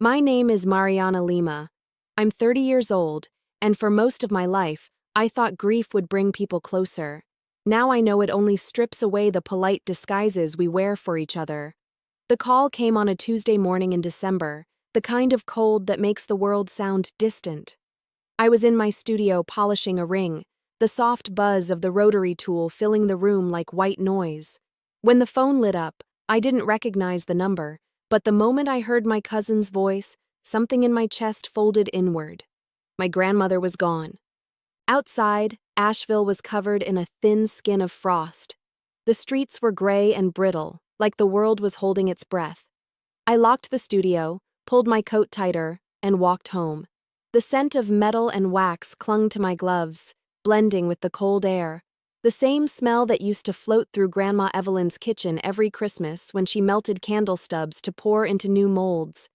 My name is Mariana Lima. I'm 30 years old, and for most of my life, I thought grief would bring people closer. Now I know it only strips away the polite disguises we wear for each other. The call came on a Tuesday morning in December, the kind of cold that makes the world sound distant. I was in my studio polishing a ring, the soft buzz of the rotary tool filling the room like white noise. When the phone lit up, I didn't recognize the number, but the moment I heard my cousin's voice, something in my chest folded inward. My grandmother was gone. Outside, Asheville was covered in a thin skin of frost. The streets were gray and brittle, like the world was holding its breath. I locked the studio, pulled my coat tighter, and walked home. The scent of metal and wax clung to my gloves, blending with the cold air. The same smell that used to float through Grandma Evelyn's kitchen every Christmas when she melted candle stubs to pour into new molds.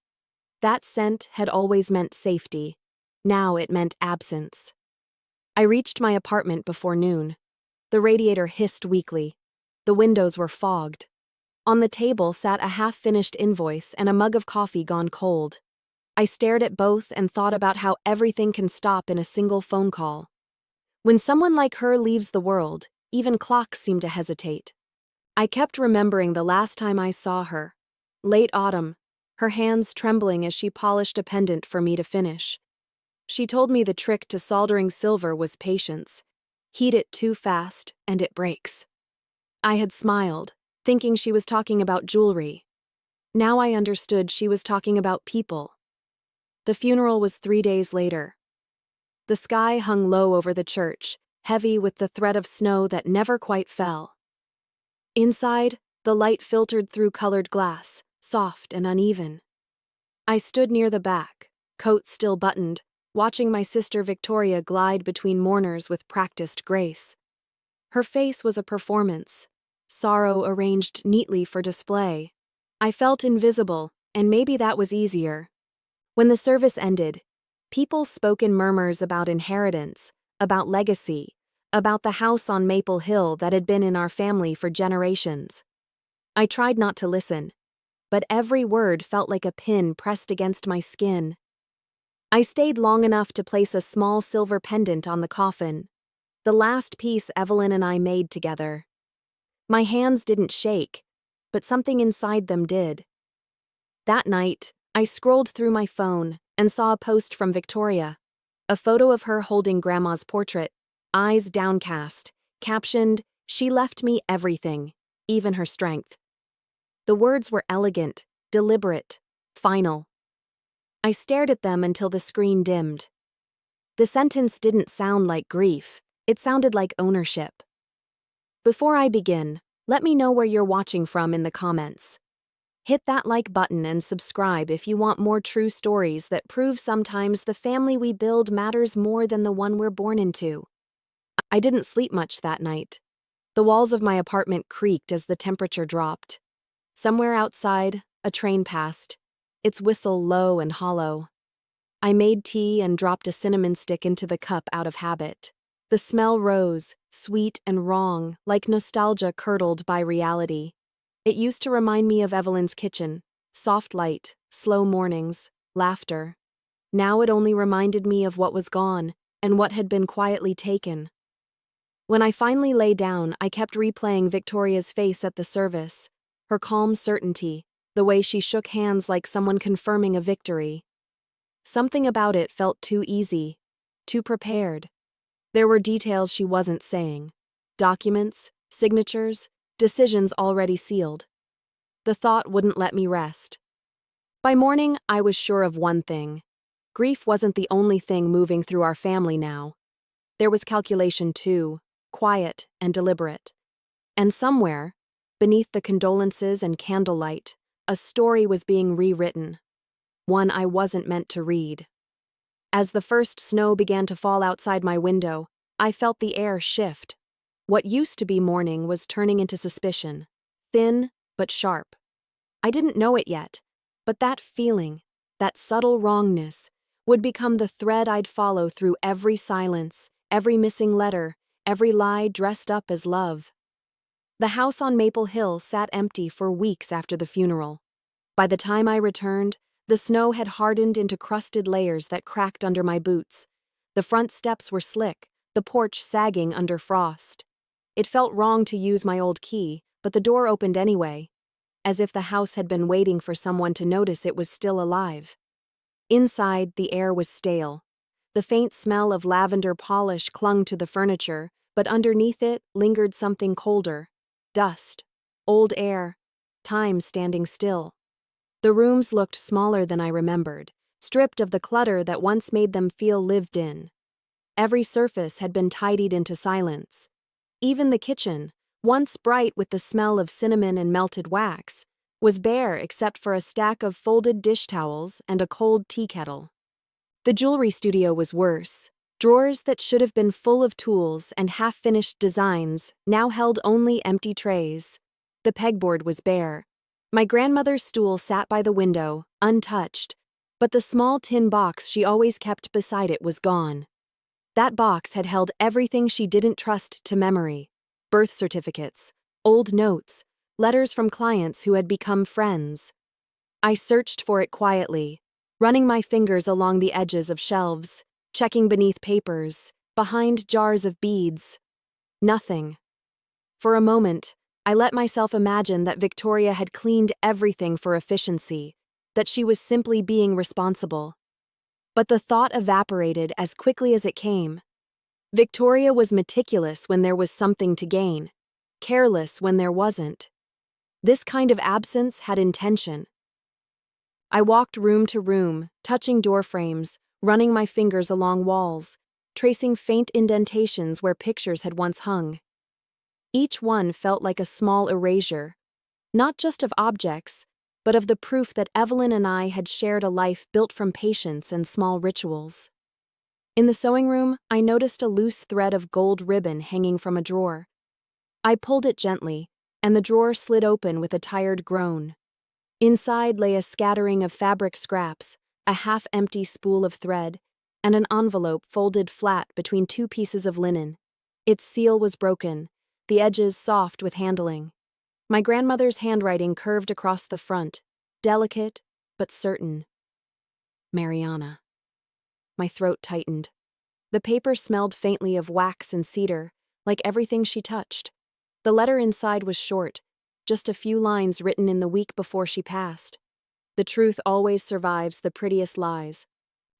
That scent had always meant safety. Now it meant absence. I reached my apartment before noon. The radiator hissed weakly. The windows were fogged. On the table sat a half-finished invoice and a mug of coffee gone cold. I stared at both and thought about how everything can stop in a single phone call. When someone like her leaves the world, even clocks seem to hesitate. I kept remembering the last time I saw her. Late autumn, her hands trembling as she polished a pendant for me to finish. She told me the trick to soldering silver was patience. Heat it too fast, and it breaks. I had smiled, thinking she was talking about jewelry. Now I understood she was talking about people. The funeral was 3 days later. The sky hung low over the church, heavy with the threat of snow that never quite fell. Inside, the light filtered through colored glass, soft and uneven. I stood near the back, coat still buttoned, watching my sister Victoria glide between mourners with practiced grace. Her face was a performance, sorrow arranged neatly for display. I felt invisible, and maybe that was easier. When the service ended, people spoke in murmurs about inheritance, about legacy, about the house on Maple Hill that had been in our family for generations. I tried not to listen, but every word felt like a pin pressed against my skin. I stayed long enough to place a small silver pendant on the coffin, the last piece Evelyn and I made together. My hands didn't shake, but something inside them did. That night, I scrolled through my phone and saw a post from Victoria, a photo of her holding Grandma's portrait, eyes downcast, captioned, "She left me everything, even her strength." The words were elegant, deliberate, final. I stared at them until the screen dimmed. The sentence didn't sound like grief, it sounded like ownership. Before I begin, let me know where you're watching from in the comments. Hit that like button and subscribe if you want more true stories that prove sometimes the family we build matters more than the one we're born into. I didn't sleep much that night. The walls of my apartment creaked as the temperature dropped. Somewhere outside, a train passed, its whistle low and hollow. I made tea and dropped a cinnamon stick into the cup out of habit. The smell rose, sweet and wrong, like nostalgia curdled by reality. It used to remind me of Evelyn's kitchen, soft light, slow mornings, laughter. Now it only reminded me of what was gone and what had been quietly taken. When I finally lay down, I kept replaying Victoria's face at the service, her calm certainty, the way she shook hands like someone confirming a victory. Something about it felt too easy, too prepared. There were details she wasn't saying. Documents, signatures, decisions already sealed. The thought wouldn't let me rest. By morning, I was sure of one thing. Grief wasn't the only thing moving through our family now. There was calculation too, quiet and deliberate. And somewhere, beneath the condolences and candlelight, a story was being rewritten. One I wasn't meant to read. As the first snow began to fall outside my window, I felt the air shift. What used to be mourning was turning into suspicion, thin but sharp. I didn't know it yet, but that feeling, that subtle wrongness, would become the thread I'd follow through every silence, every missing letter, every lie dressed up as love. The house on Maple Hill sat empty for weeks after the funeral. By the time I returned, The snow had hardened into crusted layers that cracked under my boots. The front steps were slick, the porch sagging under frost. It felt wrong to use my old key, but the door opened anyway, as if the house had been waiting for someone to notice it was still alive. Inside, the air was stale. The faint smell of lavender polish clung to the furniture, but underneath it lingered something colder. Dust. Old air. Time standing still. The rooms looked smaller than I remembered, stripped of the clutter that once made them feel lived in. Every surface had been tidied into silence. Even the kitchen, once bright with the smell of cinnamon and melted wax, was bare except for a stack of folded dish towels and a cold tea kettle. The jewelry studio was worse. Drawers that should have been full of tools and half-finished designs now held only empty trays. The pegboard was bare. My grandmother's stool sat by the window, untouched, but the small tin box she always kept beside it was gone. That box had held everything she didn't trust to memory: birth certificates, old notes, letters from clients who had become friends. I searched for it quietly, running my fingers along the edges of shelves, checking beneath papers, behind jars of beads. Nothing. For a moment, I let myself imagine that Victoria had cleaned everything for efficiency, that she was simply being responsible. But the thought evaporated as quickly as it came. Victoria was meticulous when there was something to gain, careless when there wasn't. This kind of absence had intention. I walked room to room, touching door frames, running my fingers along walls, tracing faint indentations where pictures had once hung. Each one felt like a small erasure, not just of objects, but of the proof that Evelyn and I had shared a life built from patience and small rituals. In the sewing room, I noticed a loose thread of gold ribbon hanging from a drawer. I pulled it gently, and the drawer slid open with a tired groan. Inside lay a scattering of fabric scraps, a half-empty spool of thread, and an envelope folded flat between two pieces of linen. Its seal was broken, the edges soft with handling. My grandmother's handwriting curved across the front, delicate but certain. Mariana. My throat tightened. The paper smelled faintly of wax and cedar, like everything she touched. The letter inside was short, just a few lines written in the week before she passed. The truth always survives the prettiest lies.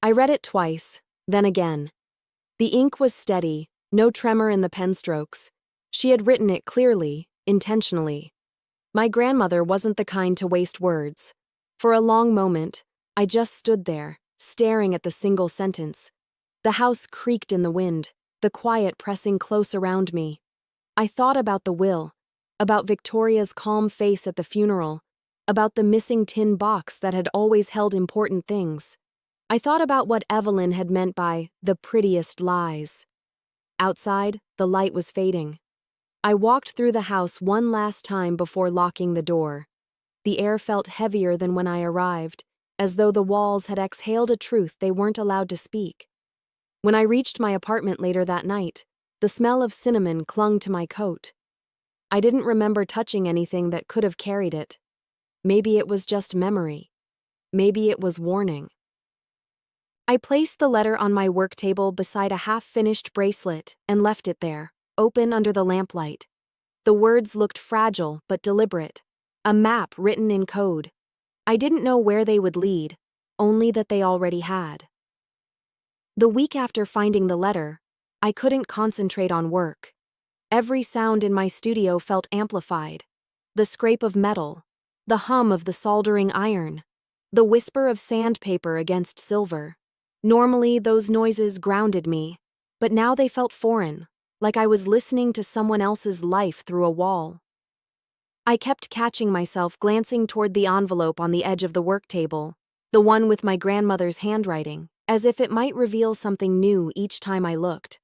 I read it twice, then again. The ink was steady, no tremor in the pen strokes. She had written it clearly, intentionally. My grandmother wasn't the kind to waste words. For a long moment, I just stood there, staring at the single sentence. The house creaked in the wind, the quiet pressing close around me. I thought about the will, about Victoria's calm face at the funeral, about the missing tin box that had always held important things. I thought about what Evelyn had meant by the prettiest lies. Outside, the light was fading. I walked through the house one last time before locking the door. The air felt heavier than when I arrived, as though the walls had exhaled a truth they weren't allowed to speak. When I reached my apartment later that night, the smell of cinnamon clung to my coat. I didn't remember touching anything that could have carried it. Maybe it was just memory. Maybe it was warning. I placed the letter on my work table beside a half-finished bracelet and left it there, open under the lamplight. The words looked fragile but deliberate, a map written in code. I didn't know where they would lead, only that they already had. The week after finding the letter, I couldn't concentrate on work. Every sound in my studio felt amplified. The scrape of metal, the hum of the soldering iron, the whisper of sandpaper against silver. Normally, those noises grounded me, but now they felt foreign, like I was listening to someone else's life through a wall. I kept catching myself glancing toward the envelope on the edge of the work table, the one with my grandmother's handwriting, as if it might reveal something new each time I looked.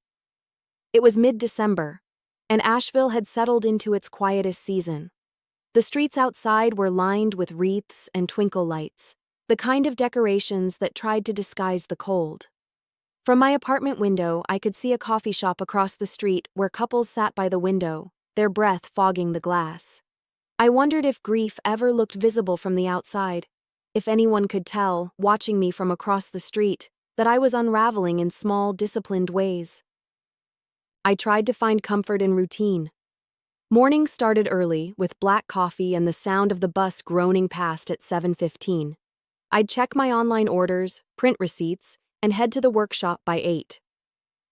It was mid-December, and Asheville had settled into its quietest season. The streets outside were lined with wreaths and twinkle lights, the kind of decorations that tried to disguise the cold. From my apartment window, I could see a coffee shop across the street where couples sat by the window, their breath fogging the glass. I wondered if grief ever looked visible from the outside, If anyone could tell, watching me from across the street, that I was unraveling in small, disciplined ways. I tried to find comfort in routine. Morning started early, with black coffee and the sound of the bus groaning past at 7:15. I'd check my online orders, print receipts, and head to the workshop by 8.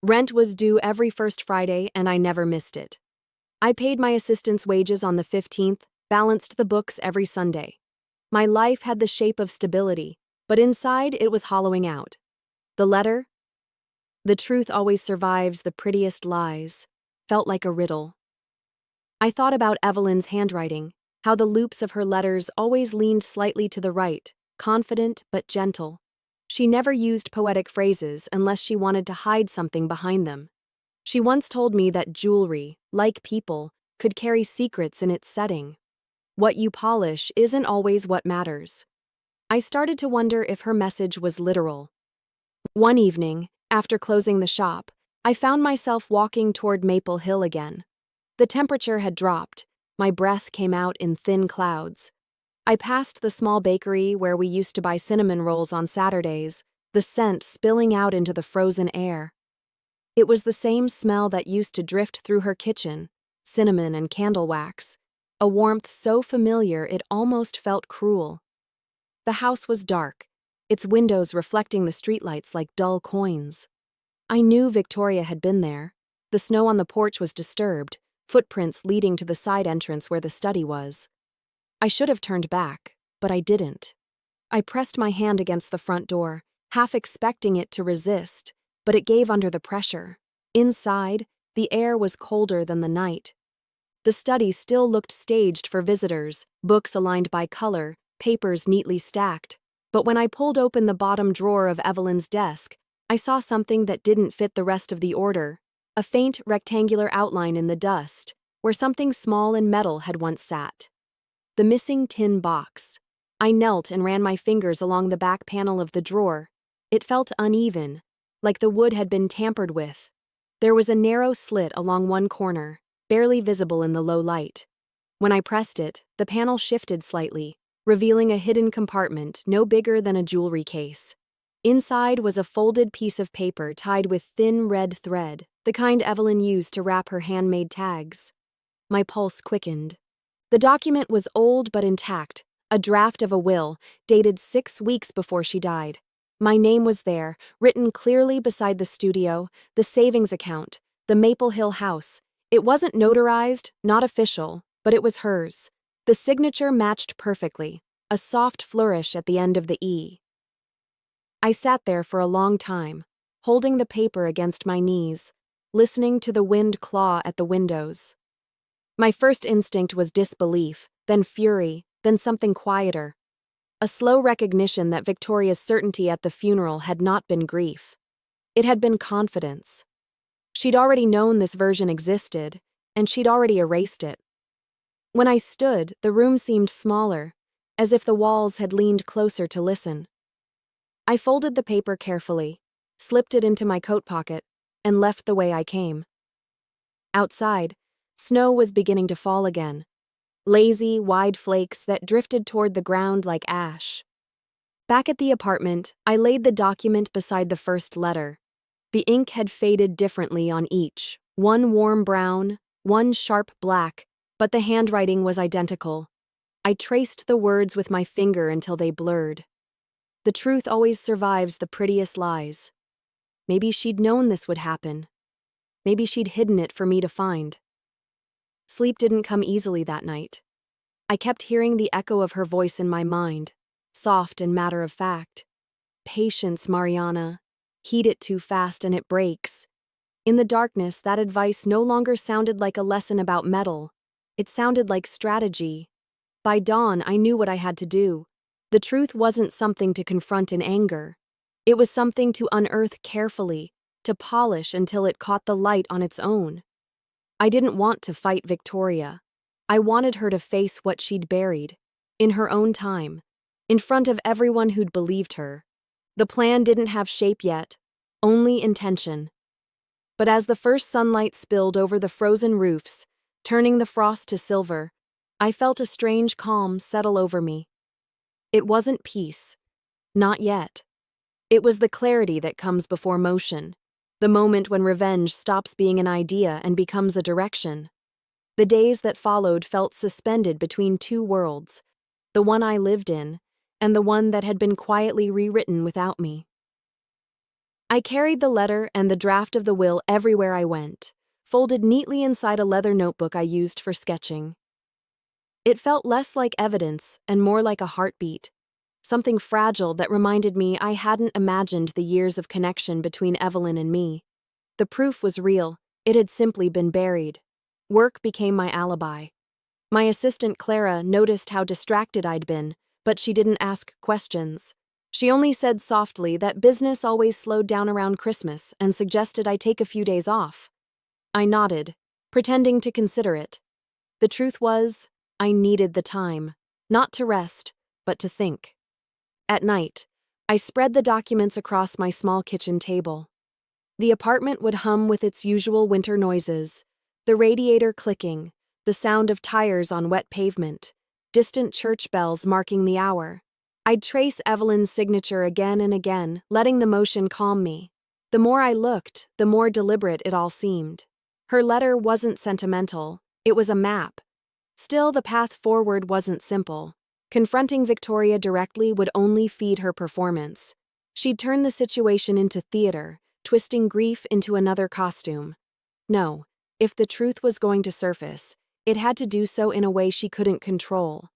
Rent was due every first Friday, and I never missed it. I paid my assistant's wages on the 15th, balanced the books every Sunday. My life had the shape of stability, but inside it was hollowing out. The letter? The truth always survives the prettiest lies. Felt like a riddle. I thought about Evelyn's handwriting, how the loops of her letters always leaned slightly to the right, confident but gentle. She never used poetic phrases unless she wanted to hide something behind them. She once told me that jewelry, like people, could carry secrets in its setting. What you polish isn't always what matters. I started to wonder if her message was literal. One evening, after closing the shop, I found myself walking toward Maple Hill again. The temperature had dropped. My breath came out in thin clouds. I passed the small bakery where we used to buy cinnamon rolls on Saturdays, the scent spilling out into the frozen air. It was the same smell that used to drift through her kitchen, cinnamon and candle wax, a warmth so familiar it almost felt cruel. The house was dark, its windows reflecting the streetlights like dull coins. I knew Victoria had been there. The snow on the porch was disturbed, footprints leading to the side entrance where the study was. I should have turned back, but I didn't. I pressed my hand against the front door, half expecting it to resist, but it gave under the pressure. Inside, the air was colder than the night. The study still looked staged for visitors, books aligned by color, papers neatly stacked. But when I pulled open the bottom drawer of Evelyn's desk, I saw something that didn't fit the rest of the order. A faint rectangular outline in the dust, where something small and metal had once sat. The missing tin box. I knelt and ran my fingers along the back panel of the drawer. It felt uneven, like the wood had been tampered with. There was a narrow slit along one corner, barely visible in the low light. When I pressed it, the panel shifted slightly, revealing a hidden compartment no bigger than a jewelry case. Inside was a folded piece of paper tied with thin red thread, the kind Evelyn used to wrap her handmade tags. My pulse quickened. The document was old but intact, a draft of a will, dated 6 weeks before she died. My name was there, written clearly beside the studio, the savings account, the Maple Hill house. It wasn't notarized, not official, but it was hers. The signature matched perfectly, a soft flourish at the end of the E. I sat there for a long time, holding the paper against my knees, listening to the wind claw at the windows. My first instinct was disbelief, then fury, then something quieter. A slow recognition that Victoria's certainty at the funeral had not been grief. It had been confidence. She'd already known this version existed, and she'd already erased it. When I stood, the room seemed smaller, as if the walls had leaned closer to listen. I folded the paper carefully, slipped it into my coat pocket, and left the way I came. Outside, snow was beginning to fall again. Lazy, wide flakes that drifted toward the ground like ash. Back at the apartment, I laid the document beside the first letter. The ink had faded differently on each, one warm brown, one sharp black, but the handwriting was identical. I traced the words with my finger until they blurred. The truth always survives the prettiest lies. Maybe she'd known this would happen. Maybe she'd hidden it for me to find. Sleep didn't come easily that night. I kept hearing the echo of her voice in my mind, soft and matter-of-fact. Patience, Mariana. Heat it too fast and it breaks. In the darkness, that advice no longer sounded like a lesson about metal. It sounded like strategy. By dawn, I knew what I had to do. The truth wasn't something to confront in anger. It was something to unearth carefully, to polish until it caught the light on its own. I didn't want to fight Victoria. I wanted her to face what she'd buried, in her own time, in front of everyone who'd believed her. The plan didn't have shape yet, only intention. But as the first sunlight spilled over the frozen roofs, turning the frost to silver, I felt a strange calm settle over me. It wasn't peace. Not yet. It was the clarity that comes before motion, the moment when revenge stops being an idea and becomes a direction. The days that followed felt suspended between two worlds, the one I lived in and the one that had been quietly rewritten without me. I carried the letter and the draft of the will everywhere I went, folded neatly inside a leather notebook I used for sketching. It felt less like evidence and more like a heartbeat, something fragile that reminded me I hadn't imagined the years of connection between Evelyn and me. The proof was real, it had simply been buried. Work became my alibi. My assistant Clara noticed how distracted I'd been, but she didn't ask questions. She only said softly that business always slowed down around Christmas and suggested I take a few days off. I nodded, pretending to consider it. The truth was, I needed the time, not to rest, but to think. At night, I spread the documents across my small kitchen table. The apartment would hum with its usual winter noises, the radiator clicking, the sound of tires on wet pavement, distant church bells marking the hour. I'd trace Evelyn's signature again and again, letting the motion calm me. The more I looked, the more deliberate it all seemed. Her letter wasn't sentimental, it was a map. Still, the path forward wasn't simple. Confronting Victoria directly would only feed her performance. She'd turn the situation into theater, twisting grief into another costume. No, if the truth was going to surface, it had to do so in a way she couldn't control.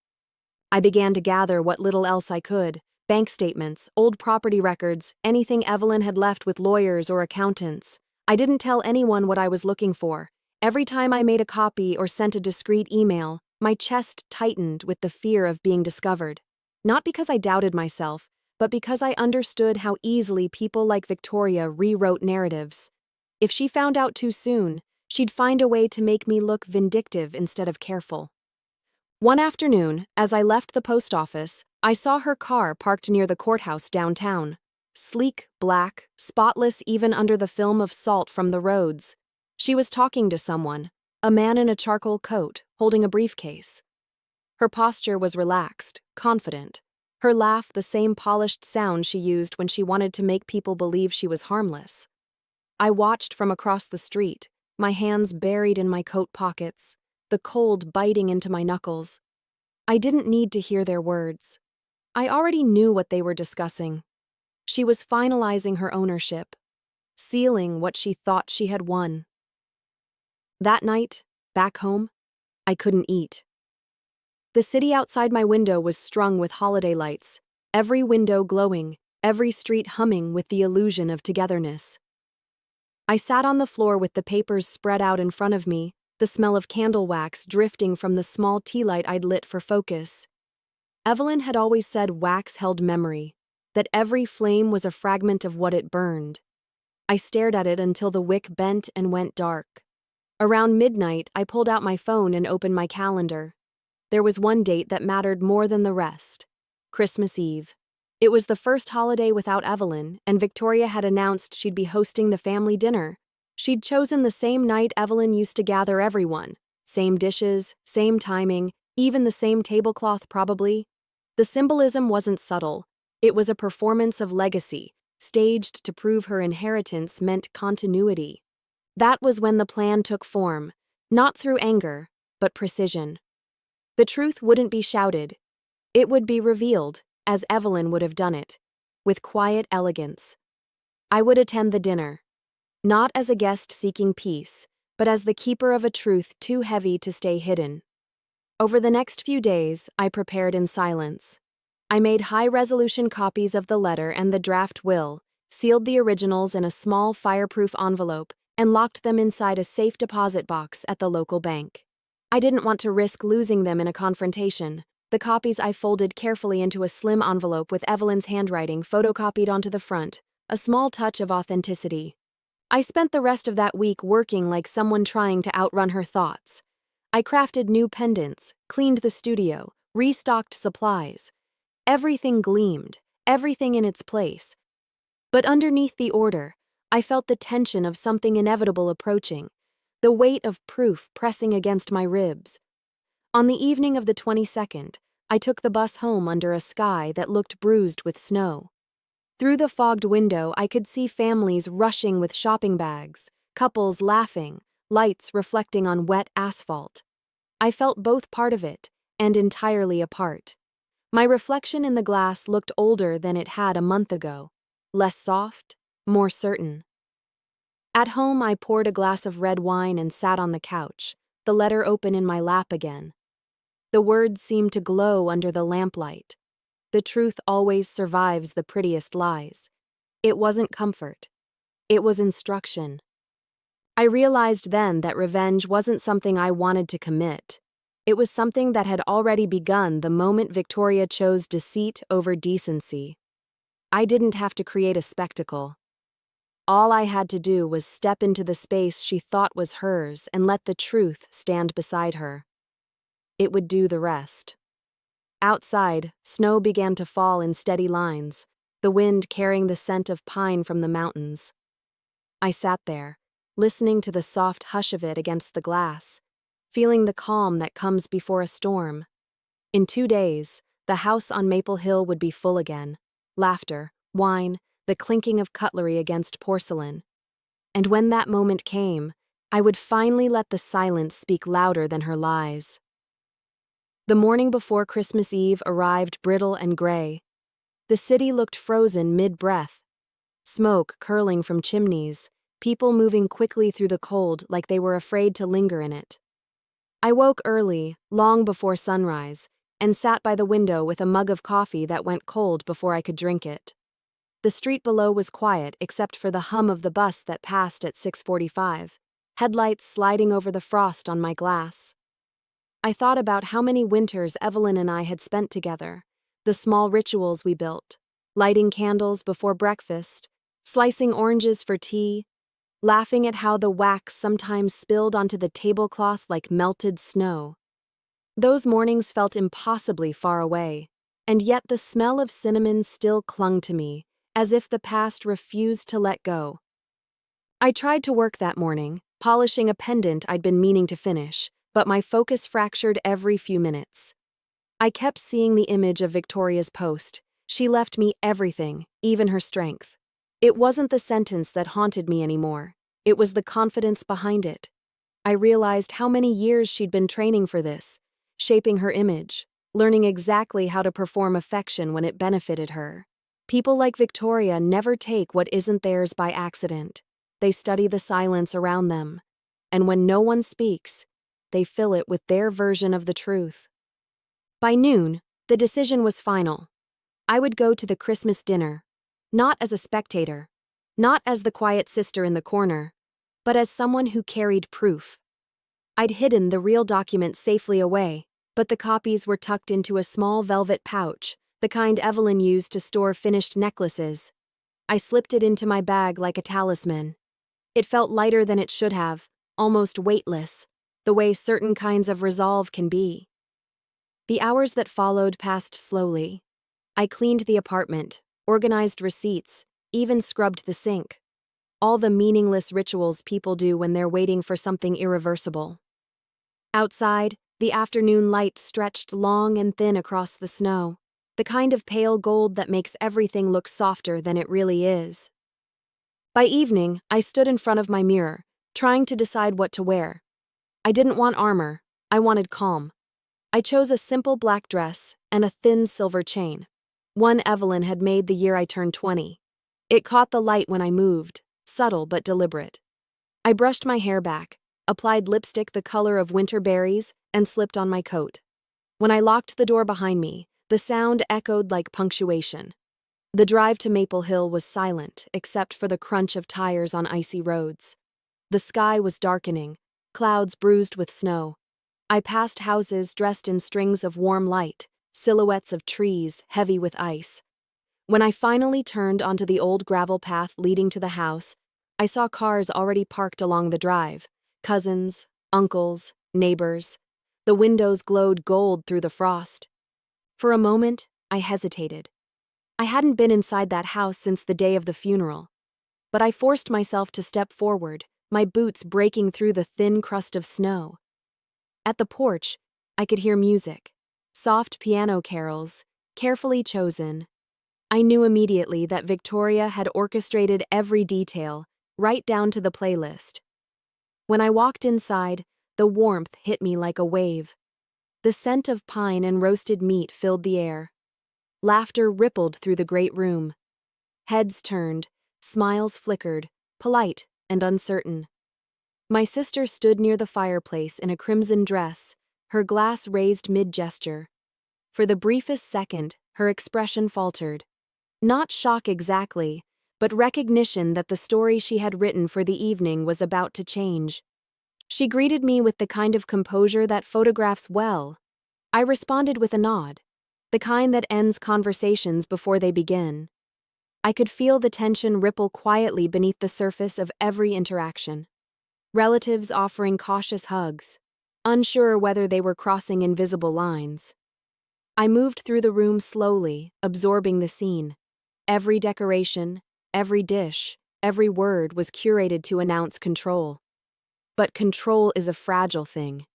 I began to gather what little else I could: bank statements, old property records, anything Evelyn had left with lawyers or accountants. I didn't tell anyone what I was looking for. Every time I made a copy or sent a discreet email, my chest tightened with the fear of being discovered. Not because I doubted myself, but because I understood how easily people like Victoria rewrote narratives. If she found out too soon, she'd find a way to make me look vindictive instead of careful. One afternoon, as I left the post office, I saw her car parked near the courthouse downtown. Sleek, black, spotless even under the film of salt from the roads. She was talking to someone, a man in a charcoal coat, holding a briefcase. Her posture was relaxed, confident. Her laugh the same polished sound she used when she wanted to make people believe she was harmless. I watched from across the street, my hands buried in my coat pockets, the cold biting into my knuckles. I didn't need to hear their words. I already knew what they were discussing. She was finalizing her ownership, sealing what she thought she had won. That night, back home, I couldn't eat. The city outside my window was strung with holiday lights, every window glowing, every street humming with the illusion of togetherness. I sat on the floor with the papers spread out in front of me, the smell of candle wax drifting from the small tea light I'd lit for focus. Evelyn had always said wax held memory, that every flame was a fragment of what it burned. I stared at it until the wick bent and went dark. Around midnight, I pulled out my phone and opened my calendar. There was one date that mattered more than the rest: Christmas Eve. It was the first holiday without Evelyn, and Victoria had announced she'd be hosting the family dinner. She'd chosen the same night Evelyn used to gather everyone. Same dishes, same timing, even the same tablecloth probably. The symbolism wasn't subtle. It was a performance of legacy, staged to prove her inheritance meant continuity. That was when the plan took form, not through anger, but precision. The truth wouldn't be shouted. It would be revealed, as Evelyn would have done it, with quiet elegance. I would attend the dinner, not as a guest seeking peace, but as the keeper of a truth too heavy to stay hidden. Over the next few days, I prepared in silence. I made high-resolution copies of the letter and the draft will, sealed the originals in a small fireproof envelope, and locked them inside a safe deposit box at the local bank. I didn't want to risk losing them in a confrontation. The copies I folded carefully into a slim envelope with Evelyn's handwriting photocopied onto the front, a small touch of authenticity. I spent the rest of that week working like someone trying to outrun her thoughts. I crafted new pendants, cleaned the studio, restocked supplies. Everything gleamed, everything in its place. But underneath the order, I felt the tension of something inevitable approaching, the weight of proof pressing against my ribs. On the evening of the 22nd, I took the bus home under a sky that looked bruised with snow. Through the fogged window, I could see families rushing with shopping bags, couples laughing, lights reflecting on wet asphalt. I felt both part of it and entirely apart. My reflection in the glass looked older than it had a month ago, less soft, more certain. At home, I poured a glass of red wine and sat on the couch, the letter open in my lap again. The words seemed to glow under the lamplight. The truth always survives the prettiest lies. It wasn't comfort. It was instruction. I realized then that revenge wasn't something I wanted to commit. It was something that had already begun the moment Victoria chose deceit over decency. I didn't have to create a spectacle. All I had to do was step into the space she thought was hers and let the truth stand beside her. It would do the rest. Outside, snow began to fall in steady lines, the wind carrying the scent of pine from the mountains. I sat there, listening to the soft hush of it against the glass, feeling the calm that comes before a storm. In 2 days, the house on Maple Hill would be full again. Laughter, wine, the clinking of cutlery against porcelain. And when that moment came, I would finally let the silence speak louder than her lies. The morning before Christmas Eve arrived brittle and gray. The city looked frozen mid-breath. Smoke curling from chimneys, people moving quickly through the cold like they were afraid to linger in it. I woke early, long before sunrise, and sat by the window with a mug of coffee that went cold before I could drink it. The street below was quiet except for the hum of the bus that passed at 6:45, headlights sliding over the frost on my glass. I thought about how many winters Evelyn and I had spent together, the small rituals we built, lighting candles before breakfast, slicing oranges for tea, laughing at how the wax sometimes spilled onto the tablecloth like melted snow. Those mornings felt impossibly far away, and yet the smell of cinnamon still clung to me, as if the past refused to let go. I tried to work that morning, polishing a pendant I'd been meaning to finish, but my focus fractured every few minutes. I kept seeing the image of Victoria's post. She left me everything, even her strength. It wasn't the sentence that haunted me anymore. It was the confidence behind it. I realized how many years she'd been training for this, shaping her image, learning exactly how to perform affection when it benefited her. People like Victoria never take what isn't theirs by accident. They study the silence around them, and when no one speaks, they fill it with their version of the truth. By noon, the decision was final. I would go to the Christmas dinner, not as a spectator, not as the quiet sister in the corner, but as someone who carried proof. I'd hidden the real documents safely away, but the copies were tucked into a small velvet pouch, the kind Evelyn used to store finished necklaces. I slipped it into my bag like a talisman. It felt lighter than it should have, almost weightless, the way certain kinds of resolve can be. The hours that followed passed slowly. I cleaned the apartment, organized receipts, even scrubbed the sink. All the meaningless rituals people do when they're waiting for something irreversible. Outside, the afternoon light stretched long and thin across the snow, the kind of pale gold that makes everything look softer than it really is. By evening, I stood in front of my mirror, trying to decide what to wear. I didn't want armor, I wanted calm. I chose a simple black dress and a thin silver chain. One Evelyn had made the year I turned 20. It caught the light when I moved, subtle but deliberate. I brushed my hair back, applied lipstick the color of winter berries, and slipped on my coat. When I locked the door behind me, the sound echoed like punctuation. The drive to Maple Hill was silent, except for the crunch of tires on icy roads. The sky was darkening, clouds bruised with snow. I passed houses dressed in strings of warm light, silhouettes of trees heavy with ice. When I finally turned onto the old gravel path leading to the house, I saw cars already parked along the drive. Cousins, uncles, neighbors. The windows glowed gold through the frost. For a moment, I hesitated. I hadn't been inside that house since the day of the funeral. But I forced myself to step forward, my boots breaking through the thin crust of snow. At the porch, I could hear music. soft piano carols, carefully chosen. I knew immediately that Victoria had orchestrated every detail, right down to the playlist. When I walked inside, the warmth hit me like a wave. The scent of pine and roasted meat filled the air. Laughter rippled through the great room. Heads turned, smiles flickered, polite and uncertain. My sister stood near the fireplace in a crimson dress, her glass raised mid-gesture. For the briefest second, her expression faltered. Not shock exactly, but recognition that the story she had written for the evening was about to change. She greeted me with the kind of composure that photographs well. I responded with a nod, the kind that ends conversations before they begin. I could feel the tension ripple quietly beneath the surface of every interaction. Relatives offering cautious hugs, unsure whether they were crossing invisible lines. I moved through the room slowly, absorbing the scene. Every decoration, every dish, every word was curated to announce control. But control is a fragile thing.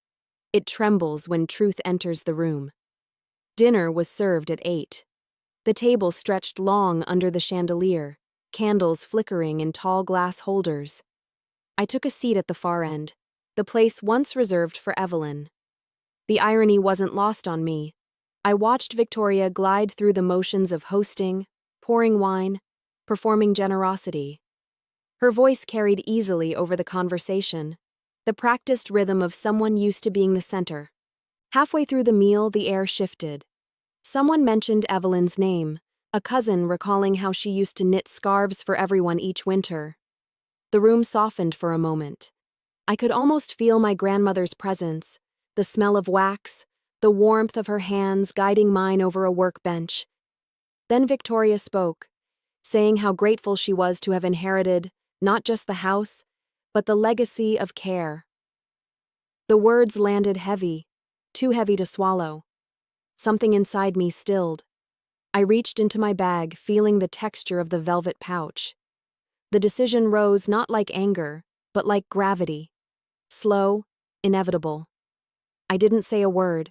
It trembles when truth enters the room. Dinner was served at 8. The table stretched long under the chandelier, candles flickering in tall glass holders. I took a seat at the far end, the place once reserved for Evelyn. The irony wasn't lost on me. I watched Victoria glide through the motions of hosting, pouring wine, performing generosity. Her voice carried easily over the conversation, the practiced rhythm of someone used to being the center. Halfway through the meal, the air shifted. Someone mentioned Evelyn's name, a cousin recalling how she used to knit scarves for everyone each winter. The room softened for a moment. I could almost feel my grandmother's presence, the smell of wax, the warmth of her hands guiding mine over a workbench. Then Victoria spoke, saying how grateful she was to have inherited not just the house, but the legacy of care. The words landed heavy, too heavy to swallow. Something inside me stilled. I reached into my bag, feeling the texture of the velvet pouch. The decision rose not like anger, but like gravity. Slow, inevitable. I didn't say a word.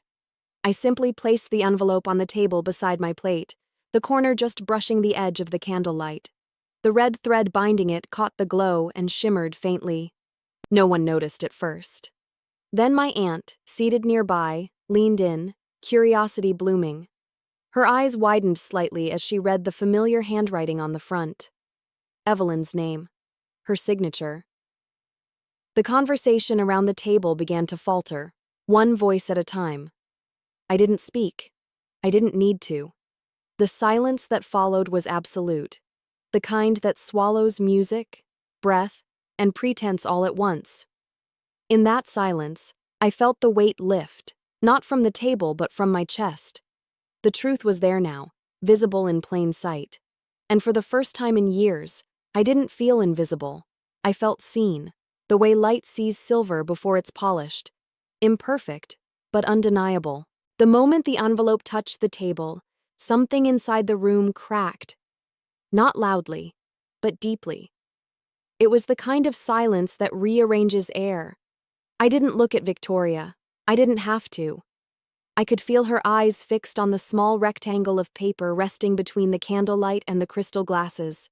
I simply placed the envelope on the table beside my plate, the corner just brushing the edge of the candlelight. The red thread binding it caught the glow and shimmered faintly. No one noticed at first. Then my aunt, seated nearby, leaned in, curiosity blooming. Her eyes widened slightly as she read the familiar handwriting on the front. Evelyn's name. Her signature. The conversation around the table began to falter, one voice at a time. I didn't speak. I didn't need to. The silence that followed was absolute, the kind that swallows music, breath, and pretense all at once. In that silence, I felt the weight lift, not from the table but from my chest. The truth was there now, visible in plain sight. And for the first time in years, I didn't feel invisible. I felt seen, the way light sees silver before it's polished. Imperfect, but undeniable. The moment the envelope touched the table, something inside the room cracked. Not loudly, but deeply. It was the kind of silence that rearranges air. I didn't look at Victoria. I didn't have to. I could feel her eyes fixed on the small rectangle of paper resting between the candlelight and the crystal glasses.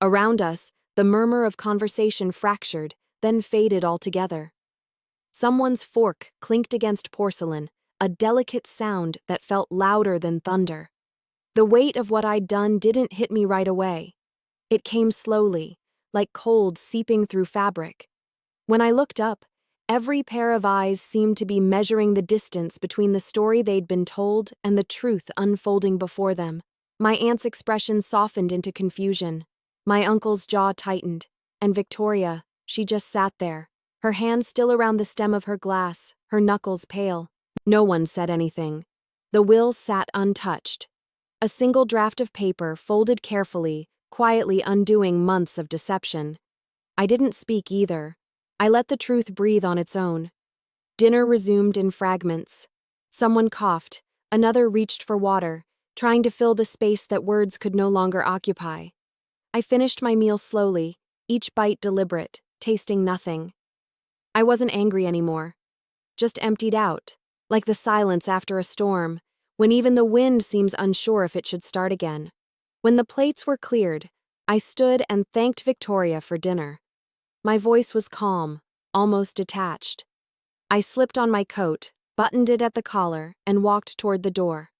Around us, the murmur of conversation fractured, then faded altogether. Someone's fork clinked against porcelain, a delicate sound that felt louder than thunder. The weight of what I'd done didn't hit me right away. It came slowly, like cold seeping through fabric. When I looked up, every pair of eyes seemed to be measuring the distance between the story they'd been told and the truth unfolding before them. My aunt's expression softened into confusion. My uncle's jaw tightened, and Victoria, she just sat there, her hand still around the stem of her glass, her knuckles pale. No one said anything. The will sat untouched. A single draft of paper folded carefully, quietly undoing months of deception. I didn't speak either. I let the truth breathe on its own. Dinner resumed in fragments. Someone coughed, another reached for water, trying to fill the space that words could no longer occupy. I finished my meal slowly, each bite deliberate, tasting nothing. I wasn't angry anymore. Just emptied out, like the silence after a storm, when even the wind seems unsure if it should start again. When the plates were cleared, I stood and thanked Victoria for dinner. My voice was calm, almost detached. I slipped on my coat, buttoned it at the collar, and walked toward the door.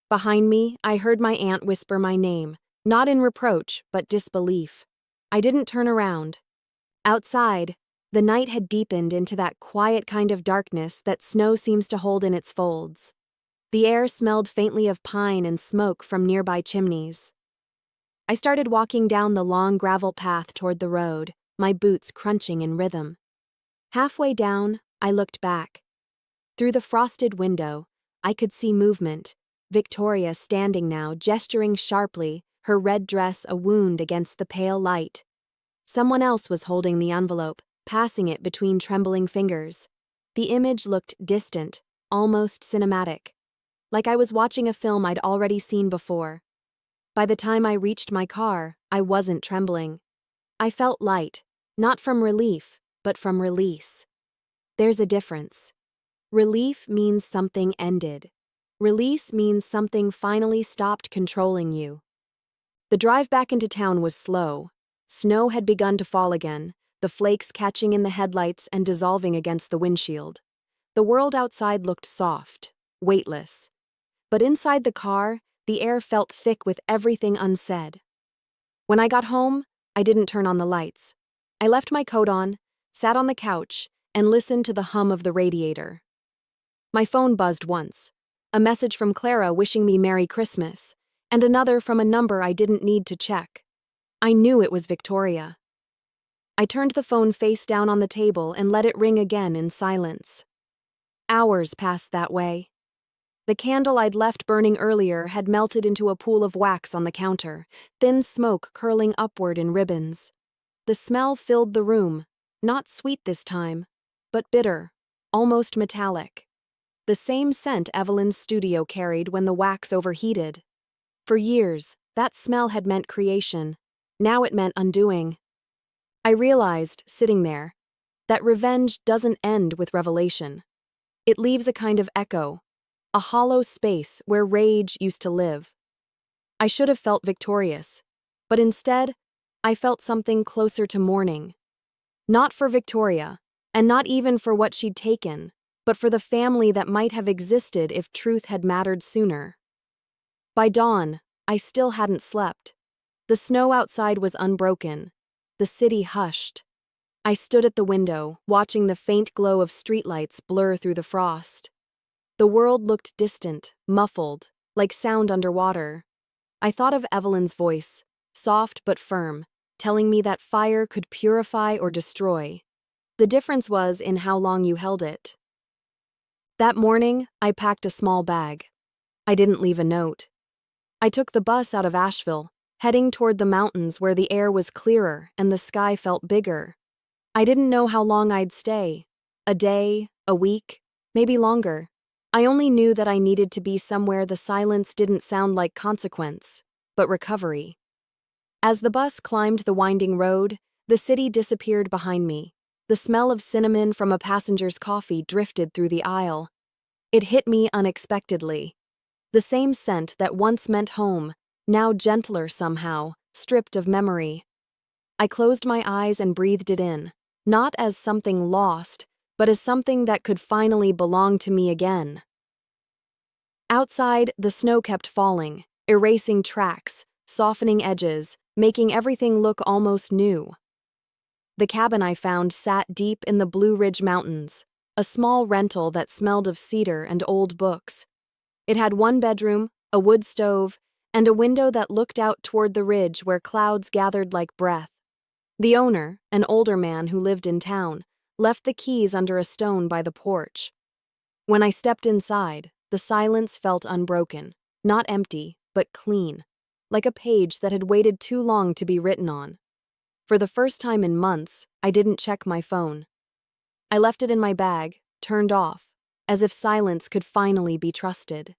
Behind me, I heard my aunt whisper my name, not in reproach, but disbelief. I didn't turn around. Outside, the night had deepened into that quiet kind of darkness that snow seems to hold in its folds. The air smelled faintly of pine and smoke from nearby chimneys. I started walking down the long gravel path toward the road, my boots crunching in rhythm. Halfway down, I looked back. Through the frosted window, I could see movement. Victoria standing now, gesturing sharply, her red dress a wound against the pale light. Someone else was holding the envelope, passing it between trembling fingers. The image looked distant, almost cinematic, like I was watching a film I'd already seen before. By the time I reached my car, I wasn't trembling. I felt light, not from relief, but from release. There's a difference. Relief means something ended. Release means something finally stopped controlling you. The drive back into town was slow. Snow had begun to fall again, the flakes catching in the headlights and dissolving against the windshield. The world outside looked soft, weightless. But inside the car, the air felt thick with everything unsaid. When I got home, I didn't turn on the lights. I left my coat on, sat on the couch, and listened to the hum of the radiator. My phone buzzed once. A message from Clara wishing me Merry Christmas, and another from a number I didn't need to check. I knew it was Victoria. I turned the phone face down on the table and let it ring again in silence. Hours passed that way. The candle I'd left burning earlier had melted into a pool of wax on the counter, thin smoke curling upward in ribbons. The smell filled the room, not sweet this time, but bitter, almost metallic. The same scent Evelyn's studio carried when the wax overheated. For years, that smell had meant creation. Now it meant undoing. I realized, sitting there, that revenge doesn't end with revelation. It leaves a kind of echo, a hollow space where rage used to live. I should have felt victorious, but instead, I felt something closer to mourning. Not for Victoria, and not even for what she'd taken, but for the family that might have existed if truth had mattered sooner. By dawn, I still hadn't slept. The snow outside was unbroken. The city hushed. I stood at the window, watching the faint glow of streetlights blur through the frost. The world looked distant, muffled, like sound underwater. I thought of Evelyn's voice, soft but firm, telling me that fire could purify or destroy. The difference was in how long you held it. That morning, I packed a small bag. I didn't leave a note. I took the bus out of Asheville, heading toward the mountains where the air was clearer and the sky felt bigger. I didn't know how long I'd stay. A day, a week, maybe longer. I only knew that I needed to be somewhere the silence didn't sound like consequence, but recovery. As the bus climbed the winding road, the city disappeared behind me. The smell of cinnamon from a passenger's coffee drifted through the aisle. It hit me unexpectedly. The same scent that once meant home, now gentler somehow, stripped of memory. I closed my eyes and breathed it in, not as something lost, but as something that could finally belong to me again. Outside, the snow kept falling, erasing tracks, softening edges, making everything look almost new. The cabin I found sat deep in the Blue Ridge Mountains, a small rental that smelled of cedar and old books. It had one bedroom, a wood stove, and a window that looked out toward the ridge where clouds gathered like breath. The owner, an older man who lived in town, left the keys under a stone by the porch. When I stepped inside, the silence felt unbroken, not empty, but clean, like a page that had waited too long to be written on. For the first time in months, I didn't check my phone. I left it in my bag, turned off, as if silence could finally be trusted.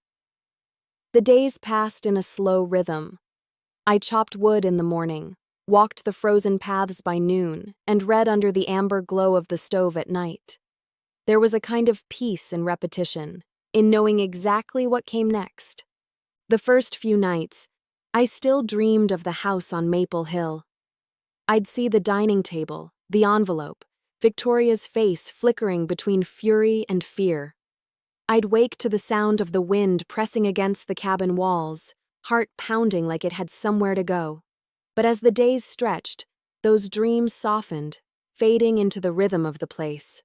The days passed in a slow rhythm. I chopped wood in the morning, walked the frozen paths by noon, and read under the amber glow of the stove at night. There was a kind of peace in repetition, in knowing exactly what came next. The first few nights, I still dreamed of the house on Maple Hill. I'd see the dining table, the envelope, Victoria's face flickering between fury and fear. I'd wake to the sound of the wind pressing against the cabin walls, heart pounding like it had somewhere to go. But as the days stretched, those dreams softened, fading into the rhythm of the place.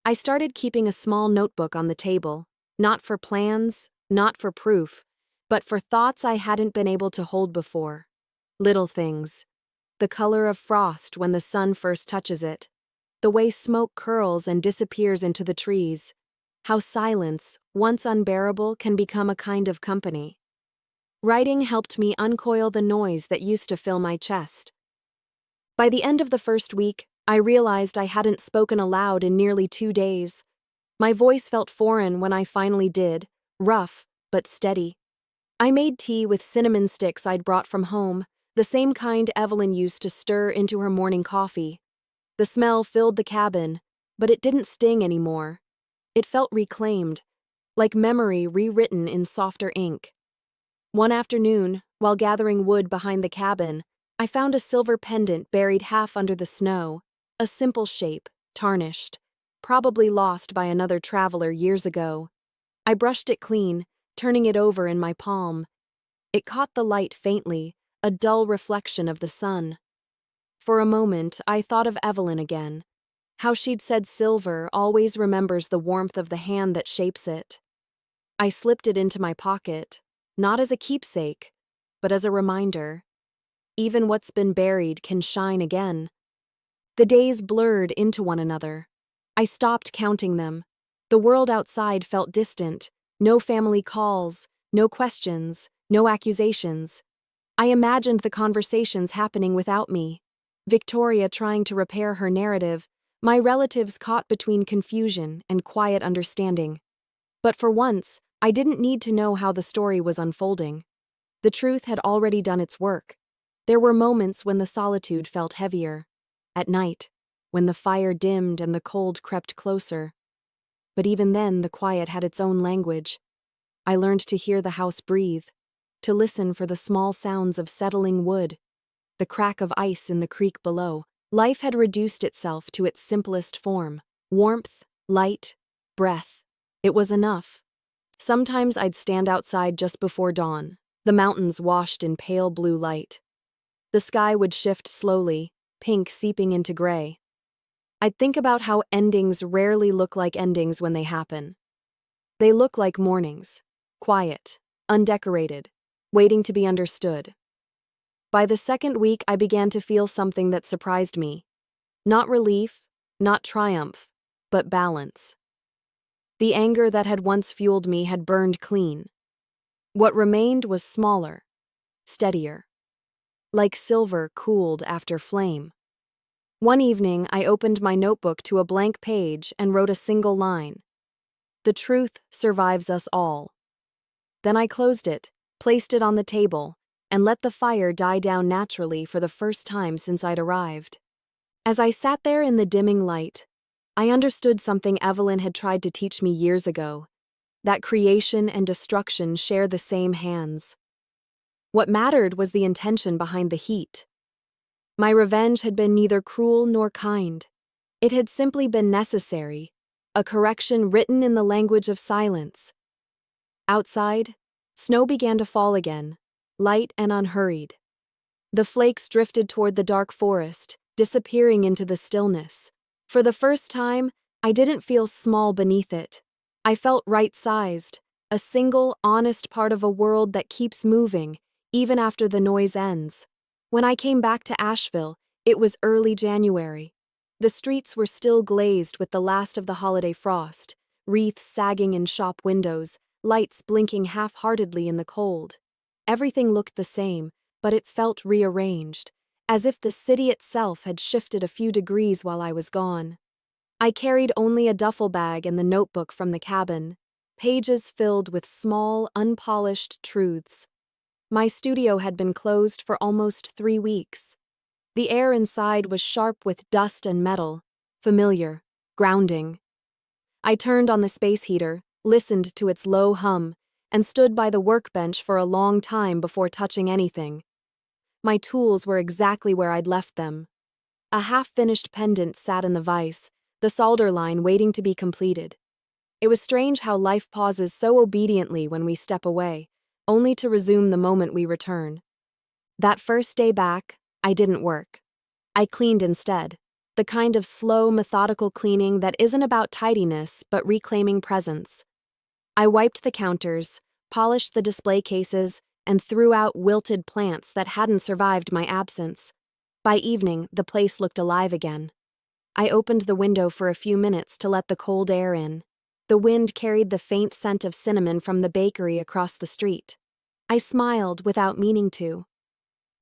I started keeping a small notebook on the table, not for plans, not for proof, but for thoughts I hadn't been able to hold before. Little things. The color of frost when the sun first touches it. The way smoke curls and disappears into the trees. How silence, once unbearable, can become a kind of company. Writing helped me uncoil the noise that used to fill my chest. By the end of the first week, I realized I hadn't spoken aloud in nearly 2 days. My voice felt foreign when I finally did, rough, but steady. I made tea with cinnamon sticks I'd brought from home, the same kind Evelyn used to stir into her morning coffee. The smell filled the cabin, but it didn't sting anymore. It felt reclaimed, like memory rewritten in softer ink. One afternoon, while gathering wood behind the cabin, I found a silver pendant buried half under the snow, a simple shape, tarnished, probably lost by another traveler years ago. I brushed it clean, turning it over in my palm. It caught the light faintly, a dull reflection of the sun. For a moment, I thought of Evelyn again. How she'd said silver always remembers the warmth of the hand that shapes it. I slipped it into my pocket, not as a keepsake, but as a reminder. Even what's been buried can shine again. The days blurred into one another. I stopped counting them. The world outside felt distant. No family calls, no questions, no accusations. I imagined the conversations happening without me. Victoria trying to repair her narrative, my relatives caught between confusion and quiet understanding. But for once, I didn't need to know how the story was unfolding. The truth had already done its work. There were moments when the solitude felt heavier. At night, when the fire dimmed and the cold crept closer. But even then, the quiet had its own language. I learned to hear the house breathe, to listen for the small sounds of settling wood, the crack of ice in the creek below. Life had reduced itself to its simplest form: warmth, light, breath. It was enough. Sometimes I'd stand outside just before dawn, the mountains washed in pale blue light. The sky would shift slowly, pink seeping into gray. I'd think about how endings rarely look like endings when they happen. They look like mornings, quiet, undecorated, waiting to be understood. By the second week, I began to feel something that surprised me. Not relief, not triumph, but balance. The anger that had once fueled me had burned clean. What remained was smaller, steadier, like silver cooled after flame. One evening, I opened my notebook to a blank page and wrote a single line. The truth survives us all. Then I closed it, placed it on the table, and let the fire die down naturally for the first time since I'd arrived. As I sat there in the dimming light, I understood something Evelyn had tried to teach me years ago, that creation and destruction share the same hands. What mattered was the intention behind the heat. My revenge had been neither cruel nor kind. It had simply been necessary, a correction written in the language of silence. Outside, snow began to fall again, light and unhurried. The flakes drifted toward the dark forest, disappearing into the stillness. For the first time, I didn't feel small beneath it. I felt right-sized, a single, honest part of a world that keeps moving, even after the noise ends. When I came back to Asheville, it was early January. The streets were still glazed with the last of the holiday frost, wreaths sagging in shop windows, lights blinking half-heartedly in the cold. Everything looked the same, but it felt rearranged, as if the city itself had shifted a few degrees while I was gone. I carried only a duffel bag and the notebook from the cabin, pages filled with small, unpolished truths. My studio had been closed for almost 3 weeks. The air inside was sharp with dust and metal, familiar, grounding. I turned on the space heater, listened to its low hum, and stood by the workbench for a long time before touching anything. My tools were exactly where I'd left them. A half-finished pendant sat in the vise, the solder line waiting to be completed. It was strange how life pauses so obediently when we step away, only to resume the moment we return. That first day back, I didn't work. I cleaned instead, the kind of slow, methodical cleaning that isn't about tidiness but reclaiming presence. I wiped the counters, polished the display cases, and threw out wilted plants that hadn't survived my absence. By evening, the place looked alive again. I opened the window for a few minutes to let the cold air in. The wind carried the faint scent of cinnamon from the bakery across the street. I smiled without meaning to.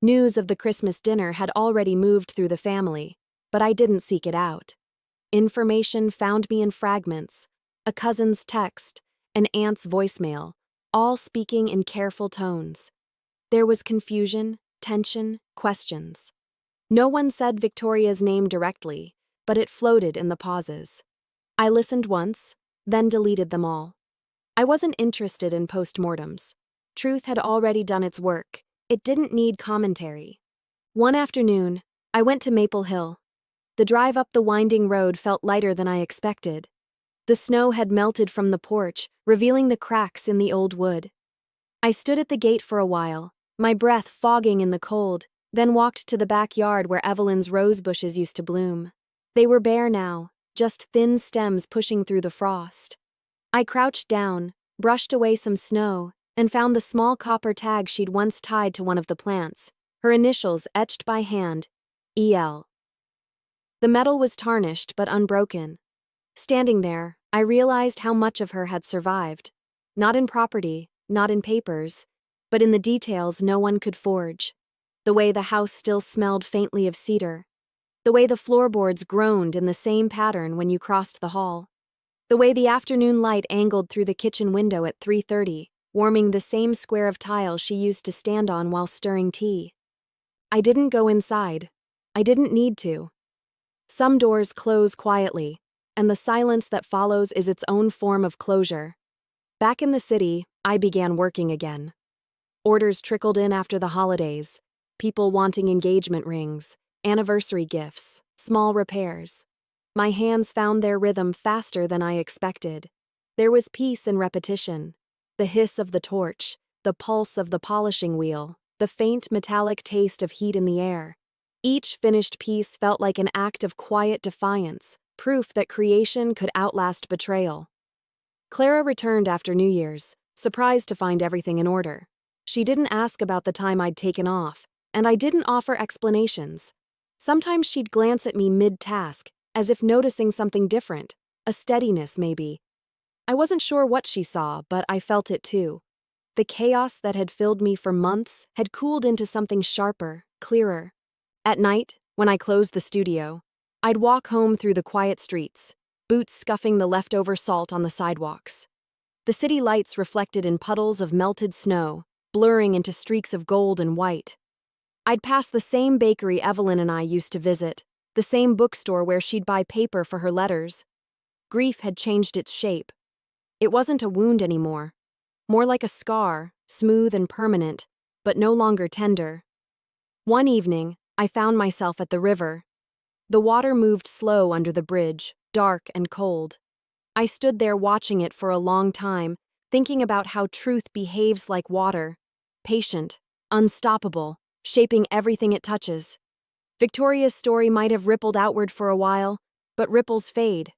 News of the Christmas dinner had already moved through the family, but I didn't seek it out. Information found me in fragments: a cousin's text, an aunt's voicemail, all speaking in careful tones. There was confusion, tension, questions. No one said Victoria's name directly, but it floated in the pauses. I listened once, then deleted them all. I wasn't interested in postmortems. Truth had already done its work. It didn't need commentary. One afternoon, I went to Maple Hill. The drive up the winding road felt lighter than I expected. The snow had melted from the porch, revealing the cracks in the old wood. I stood at the gate for a while, my breath fogging in the cold, then walked to the backyard where Evelyn's rose bushes used to bloom. They were bare now, just thin stems pushing through the frost. I crouched down, brushed away some snow, and found the small copper tag she'd once tied to one of the plants, her initials etched by hand, E.L. The metal was tarnished but unbroken. Standing there, I realized how much of her had survived. Not in property, not in papers, but in the details no one could forge. The way the house still smelled faintly of cedar. The way the floorboards groaned in the same pattern when you crossed the hall. The way the afternoon light angled through the kitchen window at 3:30, warming the same square of tile she used to stand on while stirring tea. I didn't go inside. I didn't need to. Some doors close quietly, and the silence that follows is its own form of closure. Back in the city, I began working again. Orders trickled in after the holidays, people wanting engagement rings, anniversary gifts, small repairs. My hands found their rhythm faster than I expected. There was peace in repetition. The hiss of the torch, the pulse of the polishing wheel, the faint metallic taste of heat in the air. Each finished piece felt like an act of quiet defiance, proof that creation could outlast betrayal. Clara returned after New Year's, surprised to find everything in order. She didn't ask about the time I'd taken off, and I didn't offer explanations. Sometimes she'd glance at me mid-task, as if noticing something different, a steadiness maybe. I wasn't sure what she saw, but I felt it too. The chaos that had filled me for months had cooled into something sharper, clearer. At night, when I closed the studio, I'd walk home through the quiet streets, boots scuffing the leftover salt on the sidewalks. The city lights reflected in puddles of melted snow, blurring into streaks of gold and white. I'd pass the same bakery Evelyn and I used to visit, the same bookstore where she'd buy paper for her letters. Grief had changed its shape. It wasn't a wound anymore. More like a scar, smooth and permanent, but no longer tender. One evening, I found myself at the river. The water moved slow under the bridge, dark and cold. I stood there watching it for a long time, thinking about how truth behaves like water, patient, unstoppable, shaping everything it touches. Victoria's story might have rippled outward for a while, but ripples fade.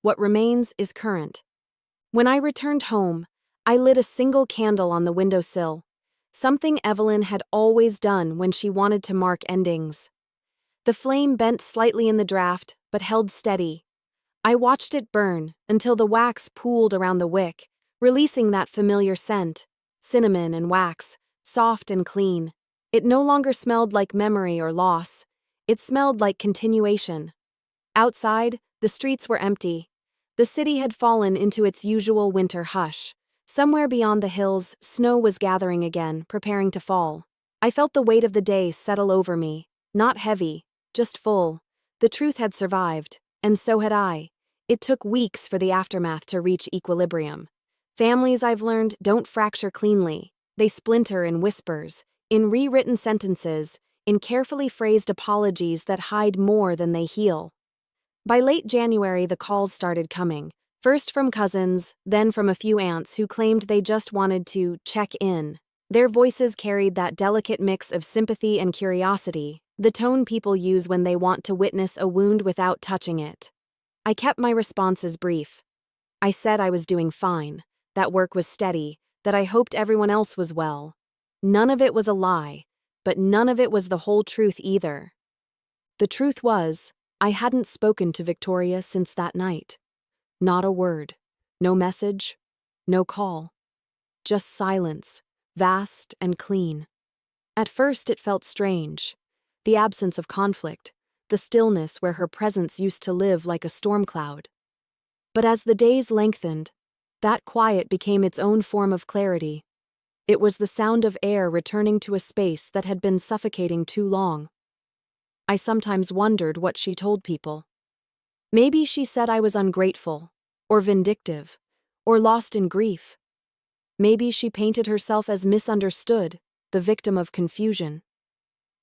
What remains is current. When I returned home, I lit a single candle on the windowsill, something Evelyn had always done when she wanted to mark endings. The flame bent slightly in the draft, but held steady. I watched it burn until the wax pooled around the wick, releasing that familiar scent, cinnamon and wax, soft and clean. It no longer smelled like memory or loss. It smelled like continuation. Outside, the streets were empty. The city had fallen into its usual winter hush. Somewhere beyond the hills, snow was gathering again, preparing to fall. I felt the weight of the day settle over me, not heavy, just full. The truth had survived, and so had I. It took weeks for the aftermath to reach equilibrium. Families, I've learned, don't fracture cleanly. They splinter in whispers, in rewritten sentences, in carefully phrased apologies that hide more than they heal. By late January, the calls started coming, first from cousins, then from a few aunts who claimed they just wanted to check in. Their voices carried that delicate mix of sympathy and curiosity, the tone people use when they want to witness a wound without touching it. I kept my responses brief. I said I was doing fine, that work was steady, that I hoped everyone else was well. None of it was a lie, but none of it was the whole truth either. The truth was, I hadn't spoken to Victoria since that night. Not a word, no message, no call. Just silence, vast and clean. At first it felt strange. The absence of conflict, the stillness where her presence used to live like a storm cloud. But as the days lengthened, that quiet became its own form of clarity. It was the sound of air returning to a space that had been suffocating too long. I sometimes wondered what she told people. Maybe she said I was ungrateful, or vindictive, or lost in grief. Maybe she painted herself as misunderstood, the victim of confusion.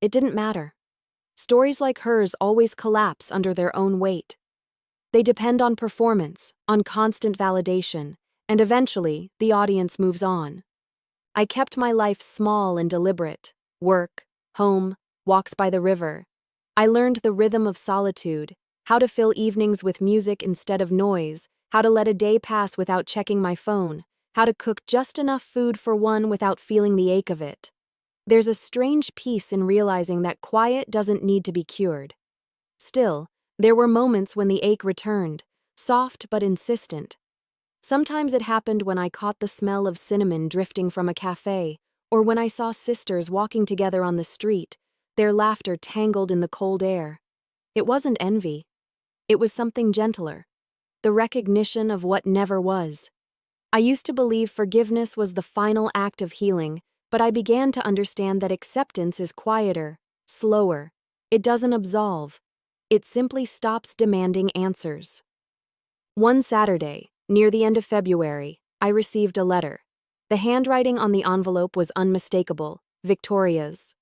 It didn't matter. Stories like hers always collapse under their own weight. They depend on performance, on constant validation, and eventually, the audience moves on. I kept my life small and deliberate: work, home, walks by the river. I learned the rhythm of solitude, how to fill evenings with music instead of noise, how to let a day pass without checking my phone, how to cook just enough food for one without feeling the ache of it. There's a strange peace in realizing that quiet doesn't need to be cured. Still, there were moments when the ache returned, soft but insistent. Sometimes it happened when I caught the smell of cinnamon drifting from a cafe, or when I saw sisters walking together on the street, their laughter tangled in the cold air. It wasn't envy. It was something gentler, the recognition of what never was. I used to believe forgiveness was the final act of healing, but I began to understand that acceptance is quieter, slower. It doesn't absolve. It simply stops demanding answers. One Saturday, near the end of February, I received a letter. The handwriting on the envelope was unmistakable, Victoria's.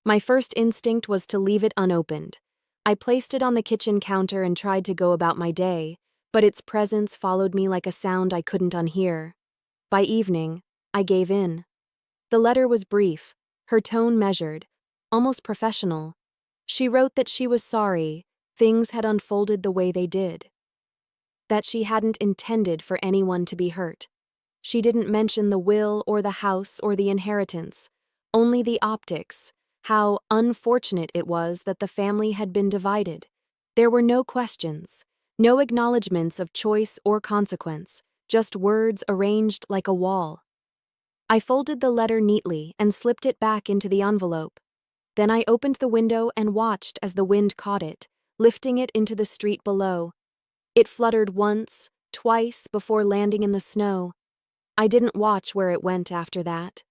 My first instinct was to leave it unopened. I placed it on the kitchen counter and tried to go about my day, but its presence followed me like a sound I couldn't unhear. By evening, I gave in. The letter was brief, her tone measured, almost professional. She wrote that she was sorry things had unfolded the way they did. That she hadn't intended for anyone to be hurt. She didn't mention the will or the house or the inheritance, only the optics, how unfortunate it was that the family had been divided. There were no questions, no acknowledgments of choice or consequence, just words arranged like a wall. I folded the letter neatly and slipped it back into the envelope. Then I opened the window and watched as the wind caught it, lifting it into the street below. It fluttered once, twice before landing in the snow. I didn't watch where it went after that.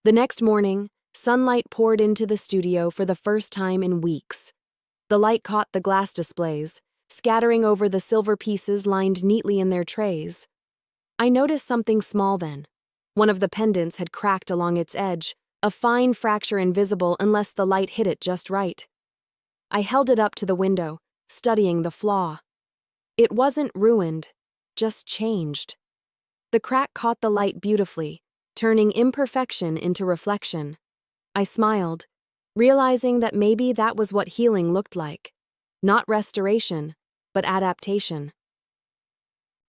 The next morning, sunlight poured into the studio for the first time in weeks. The light caught the glass displays, scattering over the silver pieces lined neatly in their trays. I noticed something small then. One of the pendants had cracked along its edge, a fine fracture invisible unless the light hit it just right. I held it up to the window, studying the flaw. It wasn't ruined, just changed. The crack caught the light beautifully, turning imperfection into reflection. I smiled, realizing that maybe that was what healing looked like. Not restoration, but adaptation.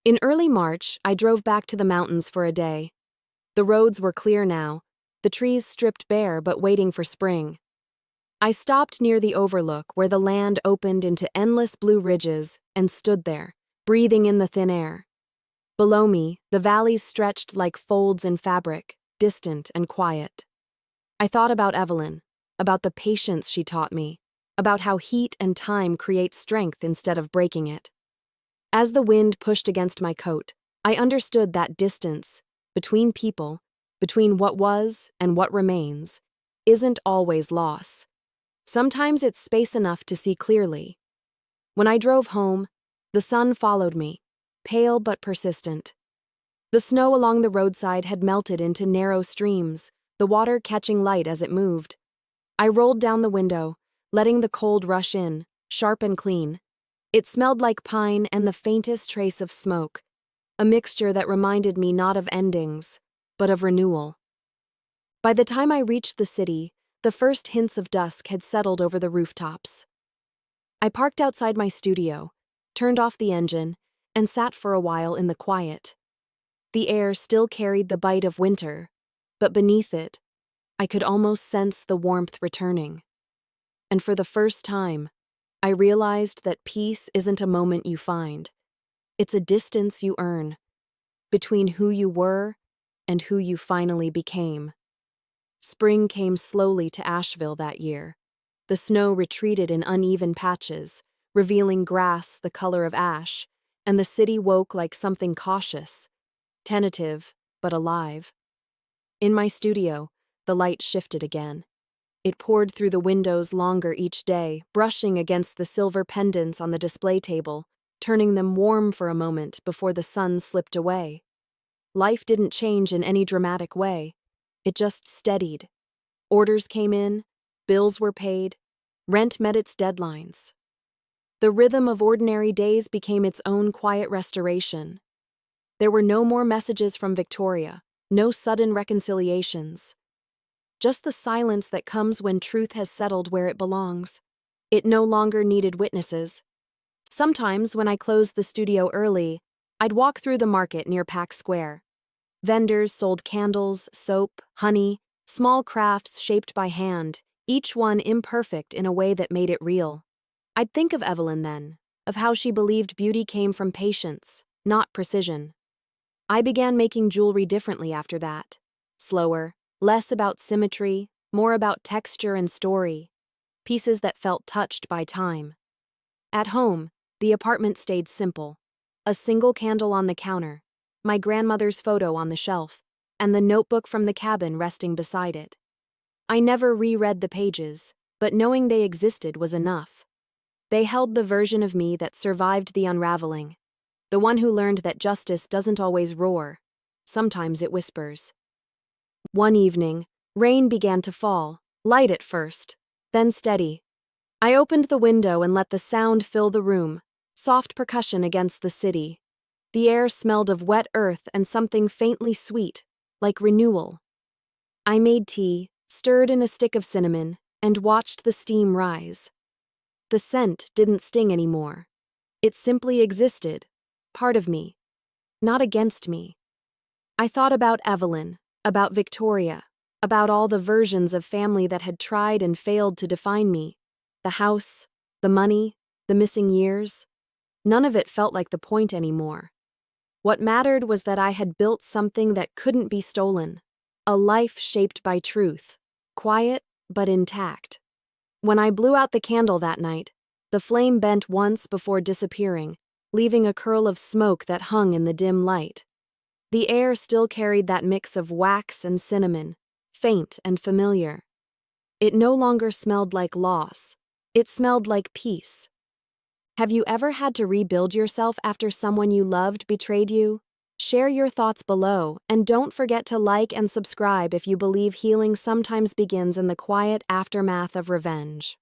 In early March, I drove back to the mountains for a day. The roads were clear now, the trees stripped bare but waiting for spring. I stopped near the overlook where the land opened into endless blue ridges and stood there, breathing in the thin air. Below me, the valleys stretched like folds in fabric, distant and quiet. I thought about Evelyn, about the patience she taught me, about how heat and time create strength instead of breaking it. As the wind pushed against my coat, I understood that distance, between people, between what was and what remains, isn't always loss. Sometimes it's space enough to see clearly. When I drove home, the sun followed me, pale but persistent. The snow along the roadside had melted into narrow streams, the water catching light as it moved. I rolled down the window, letting the cold rush in, sharp and clean. It smelled like pine and the faintest trace of smoke, a mixture that reminded me not of endings, but of renewal. By the time I reached the city, the first hints of dusk had settled over the rooftops. I parked outside my studio, turned off the engine, and sat for a while in the quiet. The air still carried the bite of winter, but beneath it, I could almost sense the warmth returning. And for the first time, I realized that peace isn't a moment you find. It's a distance you earn between who you were and who you finally became. Spring came slowly to Asheville that year. The snow retreated in uneven patches, revealing grass the color of ash, and the city woke like something cautious, tentative, but alive. In my studio, the light shifted again. It poured through the windows longer each day, brushing against the silver pendants on the display table, turning them warm for a moment before the sun slipped away. Life didn't change in any dramatic way. It just steadied. Orders came in, bills were paid, rent met its deadlines. The rhythm of ordinary days became its own quiet restoration. There were no more messages from Victoria, no sudden reconciliations. Just the silence that comes when truth has settled where it belongs. It no longer needed witnesses. Sometimes, when I closed the studio early, I'd walk through the market near Pack Square. Vendors sold candles, soap, honey, small crafts shaped by hand, each one imperfect in a way that made it real. I'd think of Evelyn then, of how she believed beauty came from patience, not precision. I began making jewelry differently after that. Slower, less about symmetry, more about texture and story. Pieces that felt touched by time. At home, the apartment stayed simple. A single candle on the counter, my grandmother's photo on the shelf, and the notebook from the cabin resting beside it. I never reread the pages, but knowing they existed was enough. They held the version of me that survived the unraveling, the one who learned that justice doesn't always roar. Sometimes it whispers. One evening, rain began to fall, light at first, then steady. I opened the window and let the sound fill the room, soft percussion against the city. The air smelled of wet earth and something faintly sweet, like renewal. I made tea, stirred in a stick of cinnamon, and watched the steam rise. The scent didn't sting anymore. It simply existed, part of me, not against me. I thought about Evelyn, about Victoria, about all the versions of family that had tried and failed to define me. The house, the money, the missing years. None of it felt like the point anymore. What mattered was that I had built something that couldn't be stolen. A life shaped by truth, quiet but intact. When I blew out the candle that night, the flame bent once before disappearing, leaving a curl of smoke that hung in the dim light. The air still carried that mix of wax and cinnamon, faint and familiar. It no longer smelled like loss. It smelled like peace. Have you ever had to rebuild yourself after someone you loved betrayed you? Share your thoughts below, and don't forget to like and subscribe if you believe healing sometimes begins in the quiet aftermath of revenge.